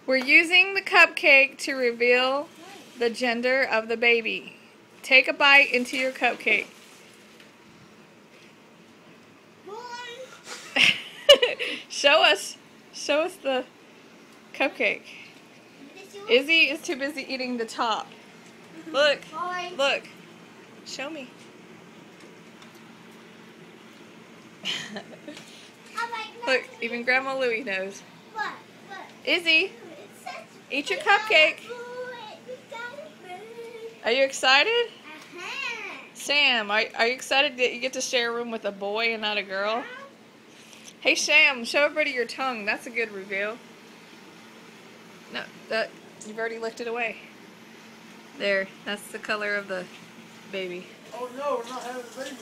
We're using the cupcake to reveal the gender of the baby. Take a bite into your cupcake. Show us the cupcake. Izzy is too busy eating the top. Look, look. Show me. Look, even Grandma Louie knows. Izzy, eat your cupcake. Are you excited? Sam, are you excited that you get to share a room with a boy and not a girl? Hey Sam, show everybody your tongue. That's a good reveal. No, you've already licked it away. There, that's the color of the baby. Oh no, we're not having a baby.